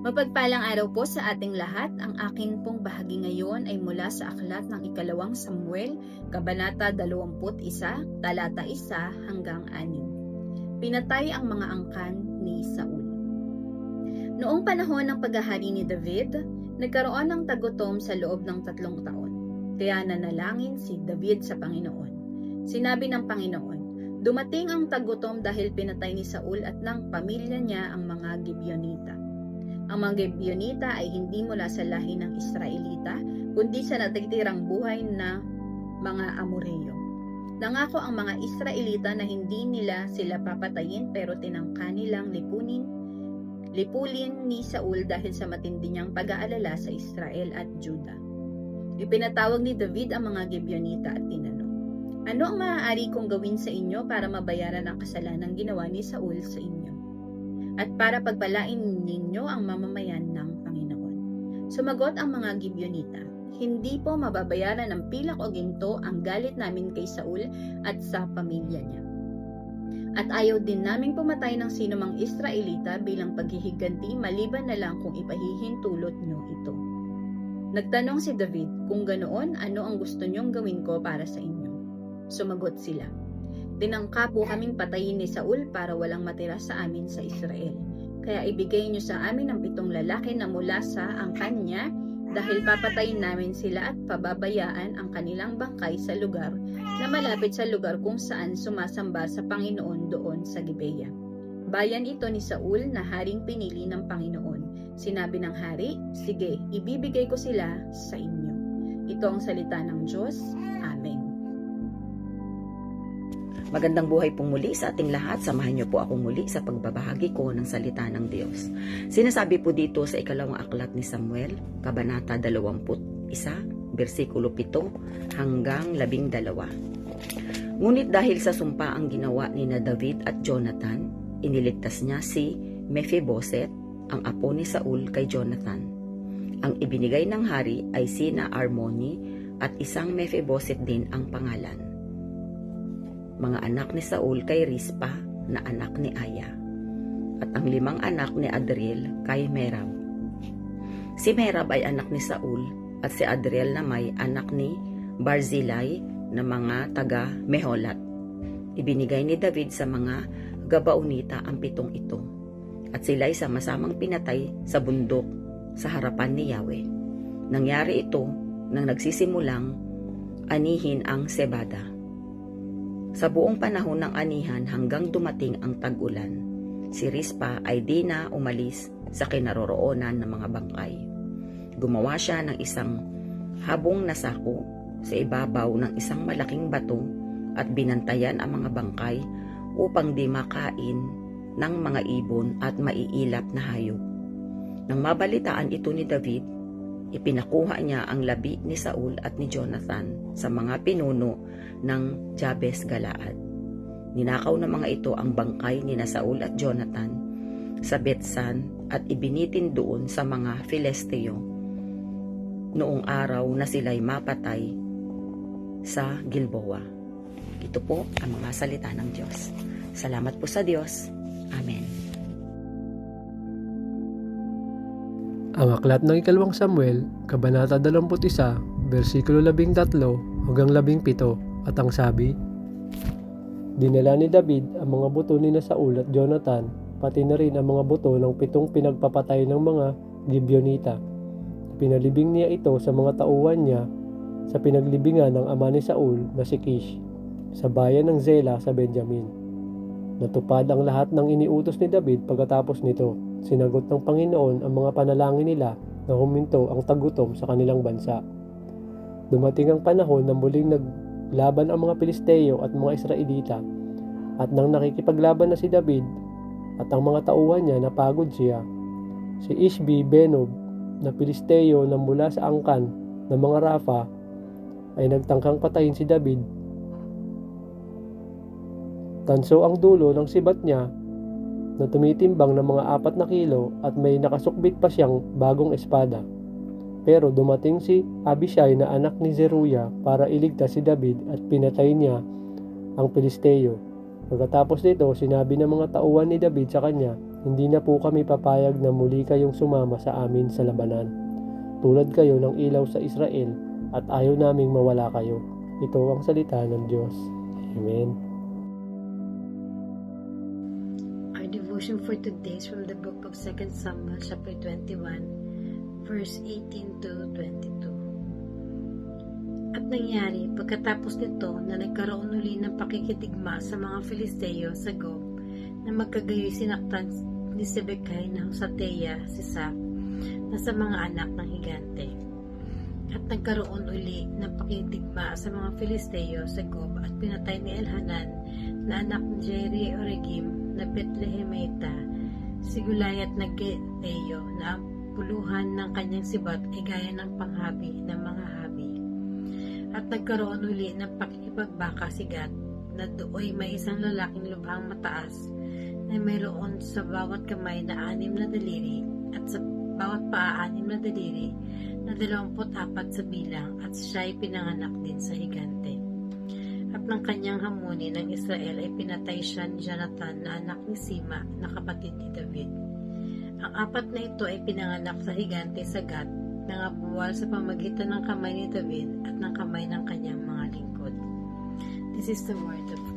Mapagpalang araw po sa ating lahat. Ang akin pong bahagi ngayon ay mula sa aklat ng ikalawang Samuel, Kabanata 21, talata 1 hanggang 6. Pinatay ang mga angkan ni Saul. Noong panahon ng paghahari ni David, nagkaroon ng tagutom sa loob ng 3 taon. Kaya nanalangin si David sa Panginoon. Sinabi ng Panginoon, dumating ang tagutom dahil pinatay ni Saul at ng pamilya niya ang mga Gibeonita. Ang mga Gibeonita ay hindi mula sa lahi ng Israelita, kundi sa natitirang buhay na mga Amoreo. Nangako ang mga Israelita na hindi nila sila papatayin, pero tinangka nilang lipulin ni Saul dahil sa matindi niyang pag-aalala sa Israel at Juda. Ipinatawag ni David ang mga Gibeonita at tinanong, ano ang maaari kong gawin sa inyo para mabayaran ang kasalanang ginawa ni Saul sa inyo? At para pagpalain ninyo ang mamamayan ng Panginoon. Sumagot ang mga Gibeonita, hindi po mababayaran ng pilak o ginto ang galit namin kay Saul at sa pamilya niya. At ayaw din naming pumatay ng sinumang Israelita bilang paghihiganti maliban na lang kung ipahihintulot nyo ito. Nagtanong si David, kung ganoon, ano ang gusto nyong gawin ko para sa inyo? Sumagot sila, tinangka po kaming patayin ni Saul para walang matira sa amin sa Israel. Kaya ibigay niyo sa amin ang 7 lalaki na mula sa angkan niya dahil papatayin namin sila at pababayaan ang kanilang bangkay sa lugar na malapit sa lugar kung saan sumasamba sa Panginoon doon sa Gibeya. Bayan ito ni Saul na haring pinili ng Panginoon. Sinabi ng hari, sige, ibibigay ko sila sa inyo. Ito ang salita ng Diyos. Amen. Magandang buhay pong muli sa ating lahat. Samahan niyo po ako muli sa pagbabahagi ko ng salita ng Diyos. Sinasabi po dito sa ikalawang aklat ni Samuel, Kabanata 21, versikulo 7 hanggang 12. Ngunit dahil sa sumpa ang ginawa ni na David at Jonathan, iniligtas niya si Mephiboset, ang apo ni Saul kay Jonathan. Ang ibinigay ng hari ay sina Armoni at isang Mephiboset din ang pangalan. Mga anak ni Saul kay Rispa na anak ni Aya, at ang 5 anak ni Adriel kay Merab. Si Merab ay anak ni Saul at si Adriel namay anak ni Barzillai na mga taga Meholat. Ibinigay ni David sa mga Gabaonita ang 7 ito, at sila'y sama-samang pinatay sa bundok sa harapan ni Yahweh. Nangyari ito nang nagsisimulang anihin ang sebada. Sa buong panahon ng anihan hanggang dumating ang tag-ulan, si Rispa ay di na umalis sa kinaroroonan ng mga bangkay. Gumawa siya ng isang habong na sako sa ibabaw ng isang malaking bato at binantayan ang mga bangkay upang di makain ng mga ibon at maiilap na hayop. Nang mabalitaan ito ni David, ipinakuha niya ang labi ni Saul at ni Jonathan sa mga pinuno ng Jabes Galaad. Ninakaw ng mga ito ang bangkay ni na Saul at Jonathan sa Betsan at ibinitin doon sa mga Filisteo noong araw na sila'y mapatay sa Gilboa. Ito po ang mga salita ng Diyos. Salamat po sa Diyos. Amen. Ang aklat ng ikalawang Samuel, Kabanata 21, versikulo 13 hanggang 17, at ang sabi, dinala ni David ang mga buto ni na Saul at Jonathan, pati na rin ang mga buto ng 7 pinagpapatay ng mga Gibeonita. Pinalibing niya ito sa mga tauhan niya sa pinaglibingan ng ama ni Saul na si Kish, sa bayan ng Zela sa Benjamin. Natupad ang lahat ng iniutos ni David pagkatapos nito. Sinagot ng Panginoon ang mga panalangin nila na huminto ang tagutom sa kanilang bansa. Dumating ang panahon na muling naglaban ang mga Pilisteo at mga Israelita, at nang nakikipaglaban na si David at ang mga tauhan niya, napagod siya. Si Ishbi Benob na Pilisteo na mula sa angkan ng mga Rafa ay nagtangkang patayin si David. Tanso ang dulo ng sibat niya na tumitimbang ng mga 4 kilo at may nakasukbit pa siyang bagong espada. Pero dumating si Abishai na anak ni Zeruya para iligtas si David at pinatay niya ang Pilisteo. Pagkatapos nito, sinabi ng mga tauhan ni David sa kanya, hindi na po kami papayag na muli kayong sumama sa amin sa labanan. Tulad kayo ng ilaw sa Israel at ayaw naming mawala kayo. Ito ang salita ng Diyos. Amen. Our devotion for today is from the book of 2 Samuel chapter 21, verse 18 to 22. At nangyari, pagkatapos nito na nagkaroon uli ng pakikitigma sa mga Filisteo sa Gob, na magkagayoy sinaktan ni Sibekai na Husateya si Saf na sa mga anak ng higante. At nagkaroon uli ng pakikitigma sa mga Filisteo sa Gob at pinatay ni Elhanan na anak ni Jeri-Oregim na Bethlehemita, si Gulayat na Geteo na ang puluhan ng kanyang sibat ay gaya ng panghabi ng mga habi. At nagkaroon uli ng pakikipagbaka si Gad na dooy may isang lalaking lubhang mataas na mayroon sa bawat kamay na 6 na daliri at sa bawat paa 6 na daliri na 24 sa bilang at siya'y pinanganak din sa higante. At ng kanyang hamunin ng Israel ay pinatay siya ni Jonathan na anak ni Sima na kapatid ni David. Ang 4 na ito ay pinanganak sa higante sa Gat, nangabuwal sa pamagitan ng kamay ni David at ng kamay ng kanyang mga lingkod. This is the word of